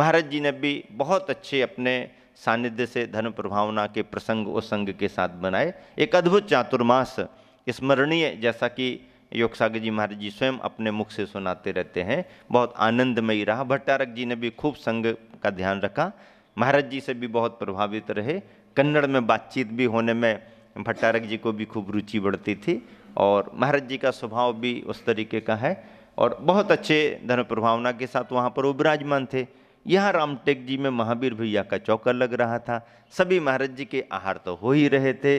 महाराज जी ने भी बहुत अच्छे अपने सानिध्य से धर्म प्रभावना के प्रसंग उस संग के साथ बनाए। एक अद्भुत चातुर्मास स्मरणीय, जैसा कि योग सागर जी महाराज जी स्वयं अपने मुख से सुनाते रहते हैं, बहुत आनंदमयी रहा। भट्टारक जी ने भी खूब संग का ध्यान रखा, महाराज जी से भी बहुत प्रभावित रहे। कन्नड़ में बातचीत भी होने में भट्टारक जी को भी खूब रुचि बढ़ती थी, और महाराज जी का स्वभाव भी उस तरीके का है, और बहुत अच्छे धर्म प्रभावना के साथ वहाँ पर वो विराजमान थे। यहाँ रामटेक जी में महावीर भैया का चौका लग रहा था। सभी महाराज जी के आहार तो हो ही रहे थे।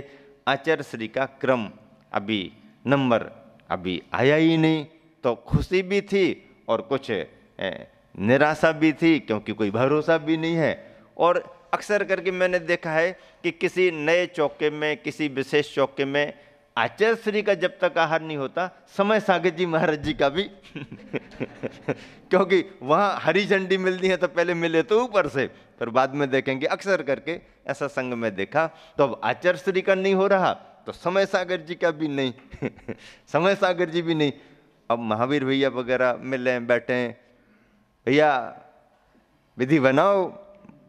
आचार्य श्री का क्रम अभी नंबर अभी आया ही नहीं, तो खुशी भी थी और कुछ निराशा भी थी, क्योंकि कोई भरोसा भी नहीं है। और अक्सर करके मैंने देखा है कि किसी नए चौके में, किसी विशेष चौके में आचार्य श्री का जब तक आहार नहीं होता, समय सागर जी महाराज जी का भी क्योंकि वहाँ हरी झंडी मिलती है तो पहले मिले तो ऊपर से, पर बाद में देखेंगे। अक्सर करके ऐसा संग में देखा, तो अब आचार्य श्री का नहीं हो रहा तो समय सागर जी का भी नहीं समय सागर जी भी नहीं। अब महावीर भैया वगैरह मिले, बैठे, भैया विधि बनाओ।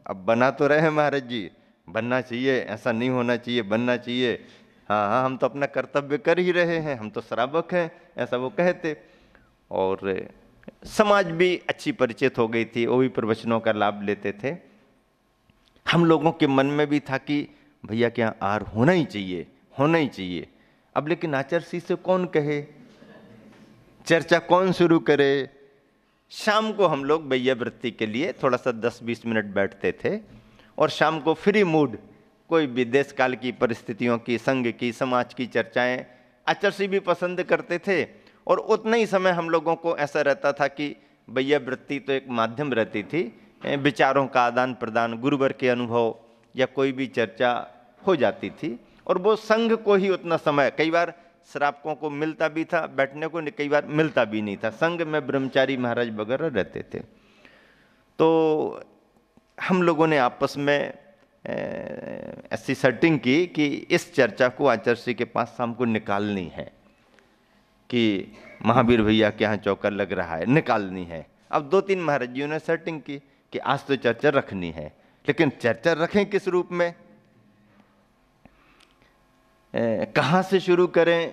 अब बना तो रहे महाराज जी, बनना चाहिए, ऐसा नहीं होना चाहिए, बनना चाहिए। हाँ हाँ, हम तो अपना कर्तव्य कर ही रहे हैं, हम तो श्रावक हैं, ऐसा वो कहते। और समाज भी अच्छी परिचित हो गई थी, वो भी प्रवचनों का लाभ लेते थे। हम लोगों के मन में भी था कि भैया क्या आहार होना ही चाहिए, होना ही चाहिए। अब लेकिन आचार्य श्री से कौन कहे, चर्चा कौन शुरू करे। शाम को हम लोग वैयावृत्ति के लिए थोड़ा सा 10-20 मिनट बैठते थे, और शाम को फ्री मूड, कोई भी देश काल की परिस्थितियों की, संघ की, समाज की चर्चाएं आचार्य श्री भी पसंद करते थे। और उतना ही समय हम लोगों को ऐसा रहता था कि वैयावृत्ति तो एक माध्यम रहती थी, विचारों का आदान प्रदान, गुरुवर के अनुभव या कोई भी चर्चा हो जाती थी। और वो संघ को ही उतना समय, कई बार श्रावकों को मिलता भी था बैठने को, कई बार मिलता भी नहीं था। संघ में ब्रह्मचारी महाराज वगैरह रहते थे। तो हम लोगों ने आपस में ऐसी सेटिंग की कि इस चर्चा को आचार्य श्री के पास शाम को निकालनी है, कि महावीर भैया के यहाँ चौका लग रहा है, निकालनी है। अब 2-3 महाराज जियों ने सेटिंग की कि आज तो चर्चा रखनी है, लेकिन चर्चा रखें किस रूप में, कहाँ से शुरू करें।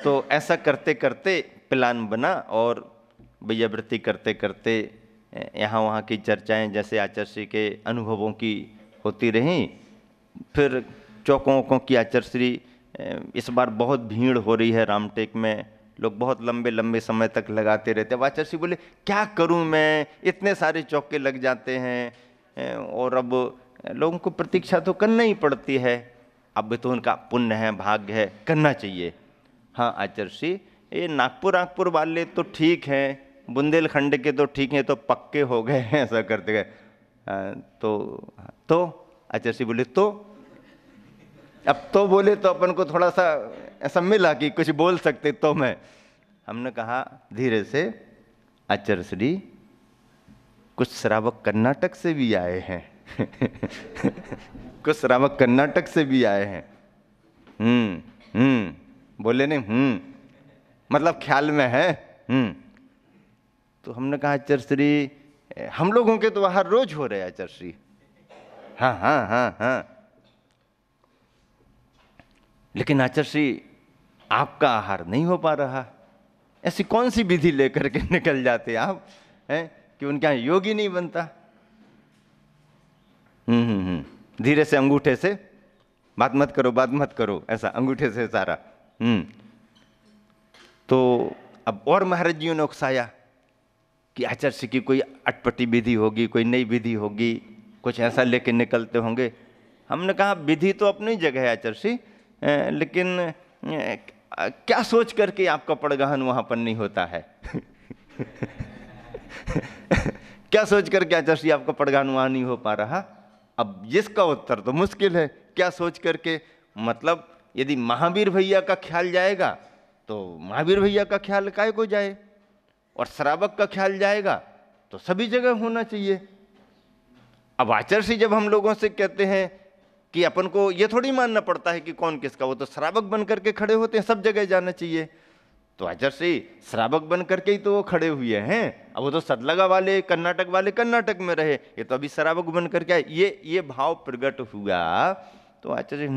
तो ऐसा करते करते प्लान बना, और वैयावृत्ति करते करते यहाँ वहाँ की चर्चाएं जैसे आचार्य श्री के अनुभवों की होती रहीं। फिर चौकों की आचार्य श्री, इस बार बहुत भीड़ हो रही है रामटेक में, लोग बहुत लंबे लंबे समय तक लगाते रहते हैं। आचार्य श्री बोले क्या करूं मैं, इतने सारे चौके लग जाते हैं, और अब लोगों को प्रतीक्षा तो करना ही पड़ती है। अब तो उनका पुण्य है, भाग्य है, करना चाहिए। हाँ आचार्य श्री, ये नागपुर वाले तो ठीक हैं, बुंदेलखंड के तो ठीक हैं, तो पक्के हो गए हैं, ऐसा करते गए। तो आचार्य श्री बोले तो अब तो बोले तो अपन को थोड़ा सा ऐसा मिला कि कुछ बोल सकते तो मैं। हमने कहा धीरे से, आचार्य श्री कुछ श्रावक कर्नाटक से भी आए हैं कुछ श्रावक कर्नाटक से भी आए हैं। बोले नहीं, मतलब ख्याल में है। तो हमने कहा आचार्य श्री हम लोगों के तो बाहर रोज हो रहे आचार्य श्री। हाँ, लेकिन आचार्य श्री आपका आहार नहीं हो पा रहा। ऐसी कौन सी विधि लेकर के निकल जाते आप हैं कि उनके यहाँ योग ही नहीं बनता। धीरे से अंगूठे से बात मत करो, ऐसा अंगूठे से सारा। तो अब और महाराज जियों ने उकसाया कि आचार्य श्री की कोई अटपटी विधि होगी, कोई नई विधि होगी, कुछ ऐसा लेके निकलते होंगे। हमने कहा विधि तो अपनी जगह है आचार्य श्री, लेकिन क्या सोच करके आपका पड़गहन वहां पर नहीं होता है क्या सोच करके आचार्य श्री आपका पड़गहन वहां नहीं हो पा रहा। अब जिसका उत्तर तो मुश्किल है, क्या सोच करके, मतलब यदि महावीर भैया का ख्याल जाएगा तो महावीर भैया का ख्याल काय को जाए, और श्रावक का ख्याल जाएगा तो सभी जगह होना चाहिए। अब आचार्य श्री जब हम लोगों से कहते हैं कि अपन को ये थोड़ी मानना पड़ता है कि कौन किसका, वो तो श्रावक बन करके खड़े होते हैं, सब जगह जाना चाहिए। तो आचार्य श्री श्रावक बन करके ही तो वो खड़े हुए हैं। अब वो तो सतलगा वाले कर्नाटक वाले कर्नाटक में रहे, ये तो अभी श्रावक बन करके आए। ये भाव प्रकट हुआ तो आचार्य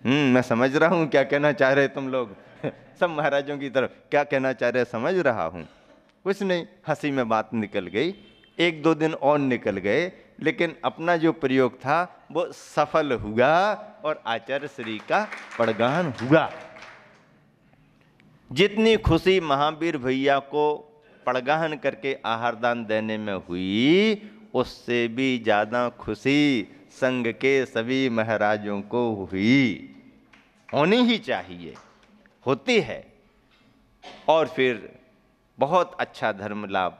मैं समझ रहा हूँ क्या कहना चाह रहे तुम लोग सब महाराजों की तरफ क्या कहना चाह रहे समझ रहा हूँ। कुछ नहीं, हंसी में बात निकल गई। 1-2 दिन और निकल गए, लेकिन अपना जो प्रयोग था वो सफल हुआ और आचार्य श्री का पड़गान हुआ। जितनी खुशी महावीर भैया को पड़गान करके आहार दान देने में हुई, उससे भी ज्यादा खुशी संघ के सभी महाराजों को हुई। होनी ही चाहिए, होती है। और फिर बहुत अच्छा धर्म लाभ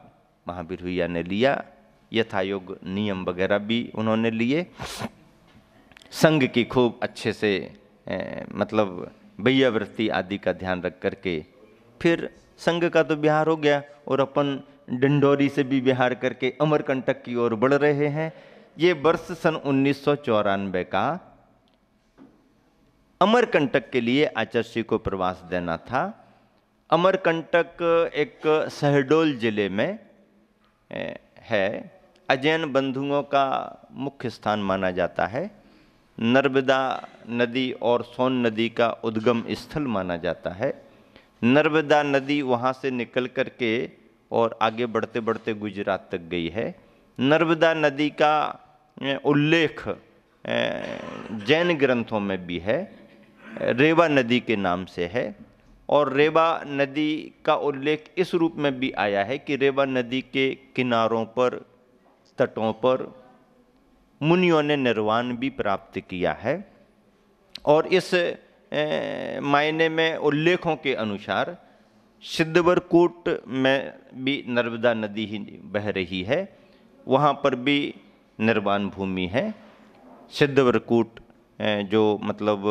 महावीर भैया ने लिया। यथायोग नियम वगैरह भी उन्होंने लिए। संघ की खूब अच्छे से मतलब वैयावृत्ति आदि का ध्यान रख करके फिर संघ का तो विहार हो गया और अपन डिंडोरी से भी विहार करके अमरकंटक की ओर बढ़ रहे हैं। ये वर्ष सन 1994 का अमरकंटक के लिए आचार्य श्री को प्रवास देना था। अमरकंटक एक शहडोल जिले में है। अजैन बंधुओं का मुख्य स्थान माना जाता है। नर्मदा नदी और सोन नदी का उद्गम स्थल माना जाता है। नर्मदा नदी वहाँ से निकल करके और आगे बढ़ते बढ़ते गुजरात तक गई है। नर्मदा नदी का उल्लेख जैन ग्रंथों में भी है, रेवा नदी के नाम से है। और रेवा नदी का उल्लेख इस रूप में भी आया है कि रेवा नदी के किनारों पर, तटों पर मुनियों ने निर्वाण भी प्राप्त किया है। और इस मायने में उल्लेखों के अनुसार सिद्धवरकूट में भी नर्मदा नदी ही बह रही है, वहाँ पर भी निर्वाण भूमि है। सिद्धवरकूट जो मतलब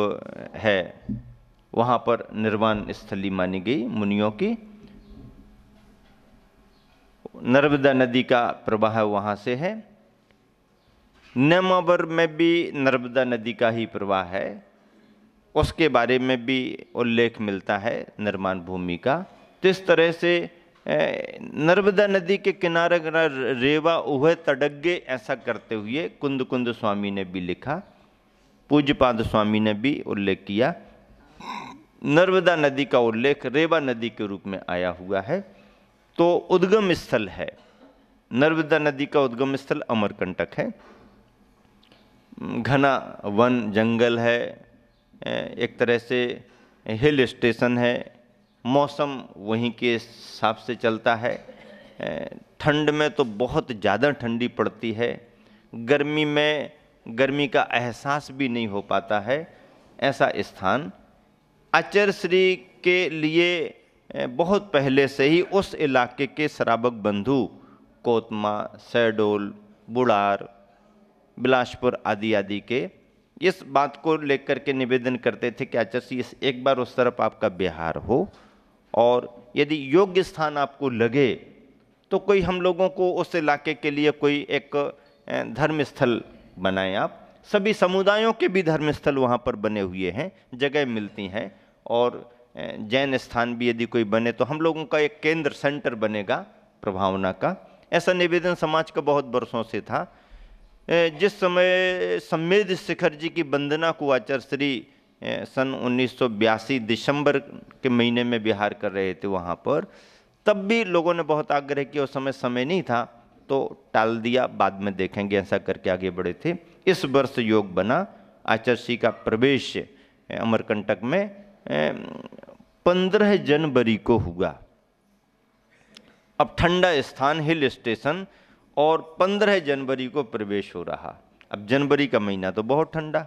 है वहाँ पर निर्वाण स्थली मानी गई मुनियों की। नर्मदा नदी का प्रवाह वहाँ से है। नेमावर में भी नर्मदा नदी का ही प्रवाह है, उसके बारे में भी उल्लेख मिलता है निर्माण भूमि का। तो इस तरह से नर्मदा नदी के किनारे रेवा उह तडग्गे ऐसा करते हुए कुंद कुंद स्वामी ने भी लिखा, पूज्यपाद स्वामी ने भी उल्लेख किया। नर्मदा नदी का उल्लेख रेवा नदी के रूप में आया हुआ है। तो उद्गम स्थल है, नर्मदा नदी का उद्गम स्थल अमरकंटक है। घना वन जंगल है, एक तरह से हिल स्टेशन है। मौसम वहीं के हिसाब से चलता है। ठंड में तो बहुत ज़्यादा ठंडी पड़ती है, गर्मी में गर्मी का एहसास भी नहीं हो पाता है। ऐसा स्थान आचार्य श्री के लिए बहुत पहले से ही उस इलाके के श्रावक बंधु कोतमा, शहडोल, बुढ़ार, बिलासपुर आदि आदि के इस बात को लेकर के निवेदन करते थे कि आचार्य श्री एक बार उस तरफ आपका विहार हो, और यदि योग्य स्थान आपको लगे तो कोई हम लोगों को उस इलाके के लिए कोई एक धर्म स्थल बनाएं आप। सभी समुदायों के भी धर्म स्थल वहाँ पर बने हुए हैं, जगह मिलती हैं। और जैन स्थान भी यदि कोई बने तो हम लोगों का एक केंद्र सेंटर बनेगा प्रभावना का। ऐसा निवेदन समाज का बहुत वर्षों से था। जिस समय सम्मेद शिखर जी की वंदना को आचार्य श्री सन 1982 दिसंबर के महीने में विहार कर रहे थे वहाँ पर, तब भी लोगों ने बहुत आग्रह किया। उस समय नहीं था तो टाल दिया, बाद में देखेंगे, ऐसा करके आगे बढ़े थे। इस वर्ष योग बना, आचार्य श्री का प्रवेश अमरकंटक में 15 जनवरी को हुआ। अब ठंडा स्थान, हिल स्टेशन, और 15 जनवरी को प्रवेश हो रहा। अब जनवरी का महीना तो बहुत ठंडा,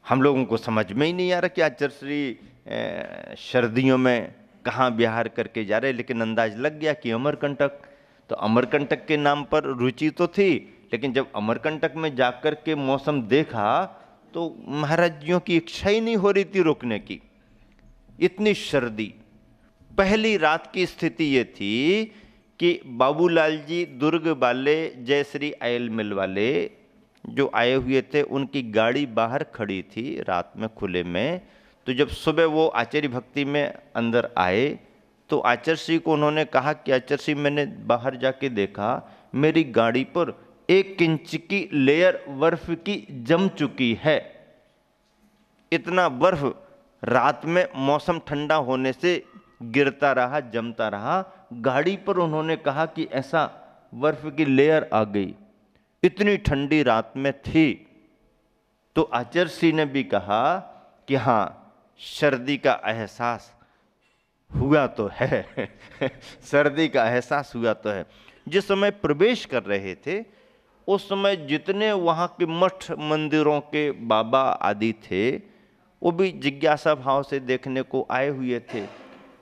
हम लोगों को समझ में ही नहीं आ रहा कि आचार्य श्री सर्दियों में कहाँ विहार करके जा रहे, लेकिन अंदाज लग गया कि अमरकंटक। तो अमरकंटक के नाम पर रुचि तो थी, लेकिन जब अमरकंटक में जाकर के मौसम देखा तो महाराज जियों की इच्छा ही नहीं हो रही थी रुकने की, इतनी सर्दी। पहली रात की स्थिति ये थी कि बाबूलाल जी दुर्ग वाले, जयश्री आयल मिल वाले जो आए हुए थे, उनकी गाड़ी बाहर खड़ी थी रात में खुले में। तो जब सुबह वो आचार्य भक्ति में अंदर आए तो आचार्य श्री को उन्होंने कहा कि आचार्य श्री, मैंने बाहर जाके देखा मेरी गाड़ी पर 1 इंच की लेयर बर्फ की जम चुकी है। इतना बर्फ रात में मौसम ठंडा होने से गिरता रहा, जमता रहा। गाड़ी पर उन्होंने कहा कि ऐसा बर्फ की लेयर आ गई, इतनी ठंडी रात में थी। तो आचार्य श्री ने भी कहा कि हाँ, सर्दी का एहसास हुआ तो है सर्दी का एहसास हुआ तो है। जिस समय प्रवेश कर रहे थे उस समय जितने वहाँ के मठ मंदिरों के बाबा आदि थे वो भी जिज्ञासा भाव से देखने को आए हुए थे।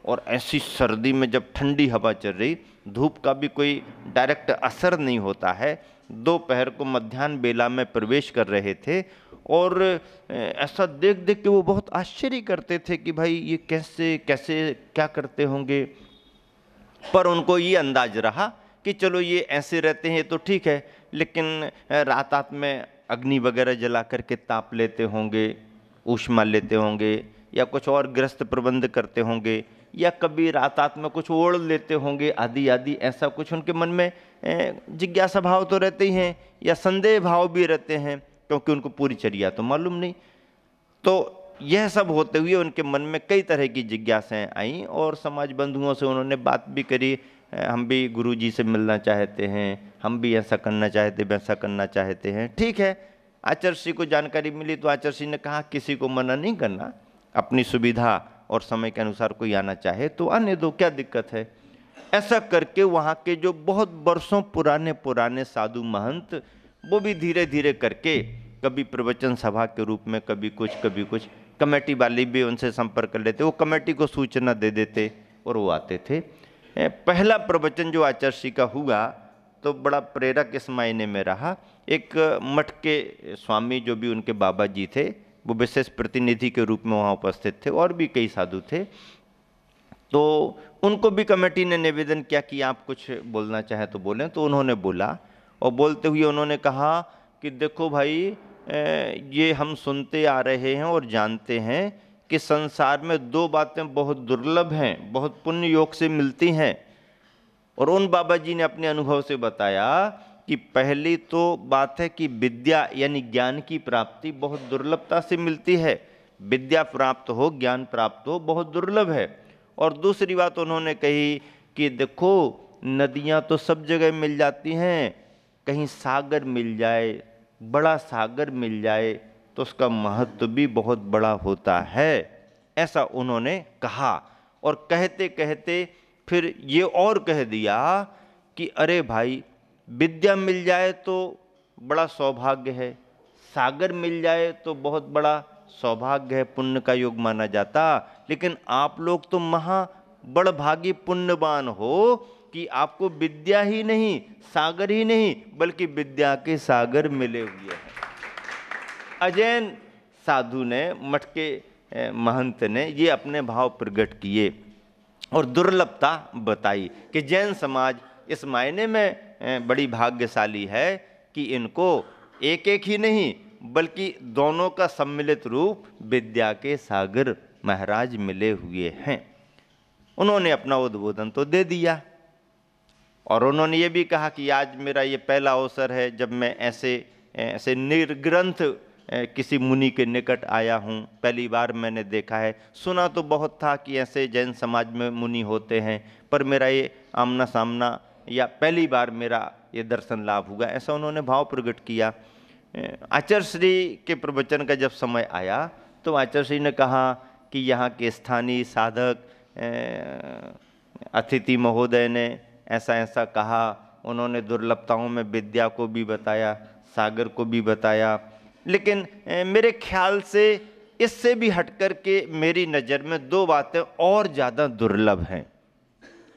और ऐसी सर्दी में जब ठंडी हवा चल रही, धूप का भी कोई डायरेक्ट असर नहीं होता है, दोपहर को मध्याह्न बेला में प्रवेश कर रहे थे। और ऐसा देख देख के वो बहुत आश्चर्य करते थे कि भाई ये कैसे कैसे क्या करते होंगे। पर उनको ये अंदाज रहा कि चलो ये ऐसे रहते हैं तो ठीक है, लेकिन रात रात में अग्नि वगैरह जला करके ताप लेते होंगे, ऊष्मा लेते होंगे, या कुछ और गृहस्थ प्रबंध करते होंगे, या कभी रात रात में कुछ ओढ़ लेते होंगे आदि आदि। ऐसा कुछ उनके मन में जिज्ञासा भाव तो रहते ही हैं, या संदेह भाव भी रहते हैं, क्योंकि उनको पूरी चर्या तो मालूम नहीं। तो यह सब होते हुए उनके मन में कई तरह की जिज्ञासाएं आईं और समाज बंधुओं से उन्होंने बात भी करी। हम भी गुरु जी से मिलना चाहते हैं, हम भी ऐसा करना चाहते, वैसा करना चाहते हैं। ठीक है, आचार्य श्री को जानकारी मिली तो आचार्य श्री ने कहा किसी को मना नहीं करना, अपनी सुविधा और समय के अनुसार कोई आना चाहे तो आने दो, क्या दिक्कत है। ऐसा करके वहाँ के जो बहुत वर्षों पुराने पुराने साधु महंत, वो भी धीरे धीरे करके कभी प्रवचन सभा के रूप में, कभी कुछ, कमेटी वाले भी उनसे संपर्क कर लेते, वो कमेटी को सूचना दे देते और वो आते थे। पहला प्रवचन जो आचार्य श्री का हुआ तो बड़ा प्रेरक इस मायने में रहा। एक मठ के स्वामी जो भी उनके बाबा जी थे, वो विशेष प्रतिनिधि के रूप में वहाँ उपस्थित थे, और भी कई साधु थे। तो उनको भी कमेटी ने निवेदन किया कि आप कुछ बोलना चाहें तो बोलें। तो उन्होंने बोला, और बोलते हुए उन्होंने कहा कि देखो भाई, ये हम सुनते आ रहे हैं और जानते हैं कि संसार में 2 बातें बहुत दुर्लभ हैं, बहुत पुण्य योग से मिलती हैं। और उन बाबा जी ने अपने अनुभव से बताया कि पहली तो बात है कि विद्या यानी ज्ञान की प्राप्ति बहुत दुर्लभता से मिलती है। विद्या प्राप्त हो, ज्ञान प्राप्त हो, बहुत दुर्लभ है। और दूसरी बात उन्होंने कही कि देखो, नदियाँ तो सब जगह मिल जाती हैं, कहीं सागर मिल जाए, बड़ा सागर मिल जाए तो उसका महत्व भी बहुत बड़ा होता है, ऐसा उन्होंने कहा। और कहते कहते फिर ये और कह दिया कि अरे भाई, विद्या मिल जाए तो बड़ा सौभाग्य है, सागर मिल जाए तो बहुत बड़ा सौभाग्य है, पुण्य का योग माना जाता, लेकिन आप लोग तो महा बड़भागी पुण्यवान हो कि आपको विद्या ही नहीं, सागर ही नहीं, बल्कि विद्या के सागर मिले हुए हैं। अजैन साधु ने, मठ के महंत ने ये अपने भाव प्रकट किए और दुर्लभता बताई कि जैन समाज इस मायने में बड़ी भाग्यशाली है कि इनको एक एक ही नहीं बल्कि दोनों का सम्मिलित रूप विद्या के सागर महाराज मिले हुए हैं। उन्होंने अपना उद्बोधन तो दे दिया और उन्होंने ये भी कहा कि आज मेरा ये पहला अवसर है जब मैं ऐसे निर्ग्रंथ किसी मुनि के निकट आया हूँ। पहली बार मैंने देखा है, सुना तो बहुत था कि ऐसे जैन समाज में मुनि होते हैं, पर मेरा ये आमना सामना या पहली बार मेरा ये दर्शन लाभ हुआ, ऐसा उन्होंने भाव प्रकट किया। आचार्य श्री के प्रवचन का जब समय आया तो आचार्य श्री ने कहा कि यहाँ के स्थानीय साधक अतिथि महोदय ने ऐसा ऐसा कहा। उन्होंने दुर्लभताओं में विद्या को भी बताया, सागर को भी बताया, लेकिन मेरे ख्याल से इससे भी हटकर के मेरी नज़र में 2 बातें और ज़्यादा दुर्लभ हैं।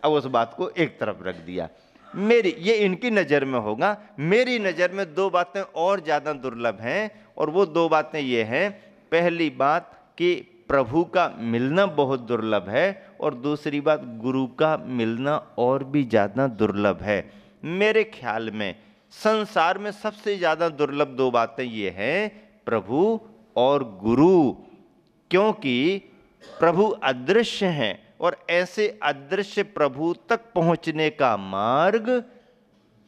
अब उस बात को एक तरफ रख दिया, मेरी ये इनकी नज़र में होगा, मेरी नज़र में 2 बातें और ज़्यादा दुर्लभ हैं। और वो 2 बातें ये हैं, पहली बात कि प्रभु का मिलना बहुत दुर्लभ है, और दूसरी बात गुरु का मिलना और भी ज़्यादा दुर्लभ है। मेरे ख्याल में संसार में सबसे ज़्यादा दुर्लभ 2 बातें ये हैं, प्रभु और गुरु। क्योंकि प्रभु अदृश्य हैं और ऐसे अदृश्य प्रभु तक पहुंचने का मार्ग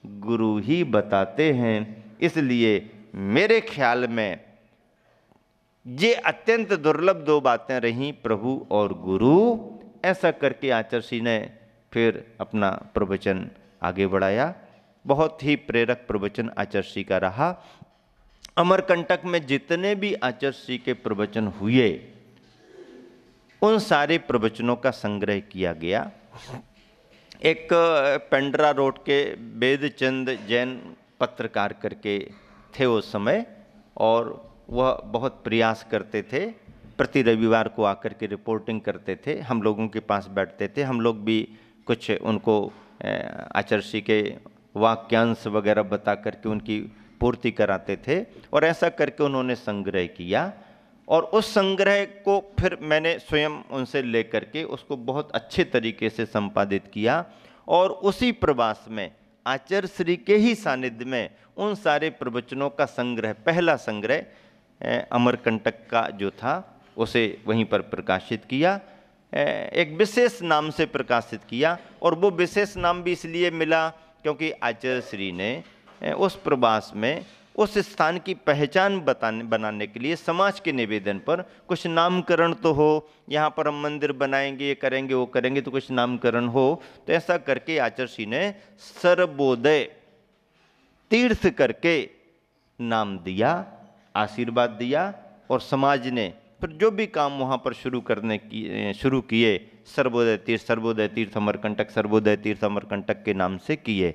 गुरु ही बताते हैं। इसलिए मेरे ख्याल में ये अत्यंत दुर्लभ दो बातें रहीं, प्रभु और गुरु। ऐसा करके आचर्षि ने फिर अपना प्रवचन आगे बढ़ाया। बहुत ही प्रेरक प्रवचन आचर्षि का रहा। अमरकंटक में जितने भी आचर्षि के प्रवचन हुए उन सारे प्रवचनों का संग्रह किया गया। एक पेंड्रा रोड के वेदचंद जैन पत्रकार करके थे उस समय, और वह बहुत प्रयास करते थे, प्रति रविवार को आकर के रिपोर्टिंग करते थे, हम लोगों के पास बैठते थे, हम लोग भी कुछ उनको आचर्षि के वाक्यांश वगैरह बता करके उनकी पूर्ति कराते थे। और ऐसा करके उन्होंने संग्रह किया, और उस संग्रह को फिर मैंने स्वयं उनसे लेकर के उसको बहुत अच्छे तरीके से संपादित किया। और उसी प्रवास में आचार्य श्री के ही सानिध्य में उन सारे प्रवचनों का संग्रह, पहला संग्रह अमरकंटक का जो था उसे वहीं पर प्रकाशित किया, एक विशेष नाम से प्रकाशित किया। और वो विशेष नाम भी इसलिए मिला क्योंकि आचार्य श्री ने उस प्रवास में उस स्थान की पहचान बनाने के लिए समाज के निवेदन पर कुछ नामकरण तो हो, यहाँ पर हम मंदिर बनाएंगे, ये करेंगे, वो करेंगे, तो कुछ नामकरण हो। तो ऐसा करके आचार्य श्री ने सर्वोदय तीर्थ करके नाम दिया, आशीर्वाद दिया। और समाज ने फिर जो भी काम वहाँ पर शुरू किए, सर्वोदय तीर्थ अमरकंटक, सर्वोदय तीर्थ अमरकंटक के नाम से किए।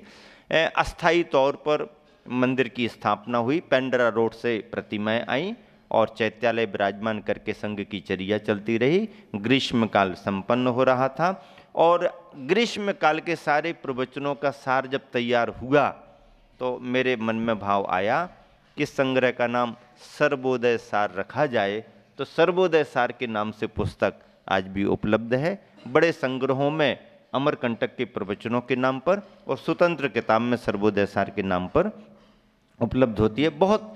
अस्थायी तौर पर मंदिर की स्थापना हुई, पेंड्रा रोड से प्रतिमाएं आईं और चैत्यालय विराजमान करके संघ की चर्या चलती रही। ग्रीष्म काल संपन्न हो रहा था, और ग्रीष्म काल के सारे प्रवचनों का सार जब तैयार हुआ तो मेरे मन में भाव आया कि संग्रह का नाम सर्वोदय सार रखा जाए। तो सर्वोदय सार के नाम से पुस्तक आज भी उपलब्ध है, बड़े संग्रहों में अमरकंटक के प्रवचनों के नाम पर, और स्वतंत्र किताब में सर्वोदय सार के नाम पर उपलब्ध होती है। बहुत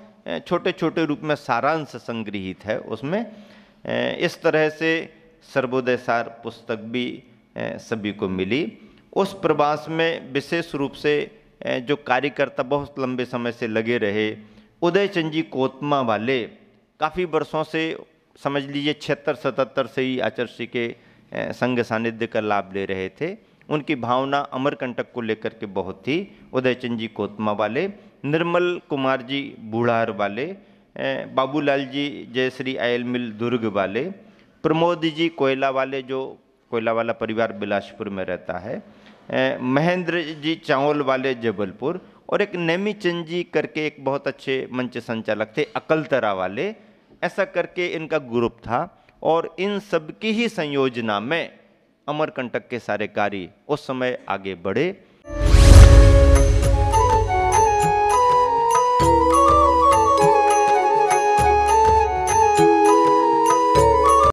छोटे छोटे रूप में सारांश संग्रहित है उसमें। इस तरह से सर्वोदय सार पुस्तक भी सभी को मिली। उस प्रवास में विशेष रूप से जो कार्यकर्ता बहुत लंबे समय से लगे रहे, उदयचंद जी कोतमा वाले काफ़ी वर्षों से, समझ लीजिए 76-77 से ही आचर्षि के संघ सानिध्य का लाभ ले रहे थे। उनकी भावना अमरकंटक को लेकर के बहुत थी। उदयचंद जी कोतमा वाले, निर्मल कुमार जी बूढ़ार वाले, बाबूलाल जी जयश्री आयल मिल दुर्ग वाले, प्रमोद जी कोयला वाले, जो कोयला वाला परिवार बिलासपुर में रहता है, महेंद्र जी चावल वाले जबलपुर, और एक नेमीचंद जी करके एक बहुत अच्छे मंच संचालक थे अकलतरा वाले। ऐसा करके इनका ग्रुप था, और इन सब की ही संयोजना में अमरकंटक के सारे कार्य उस समय आगे बढ़े।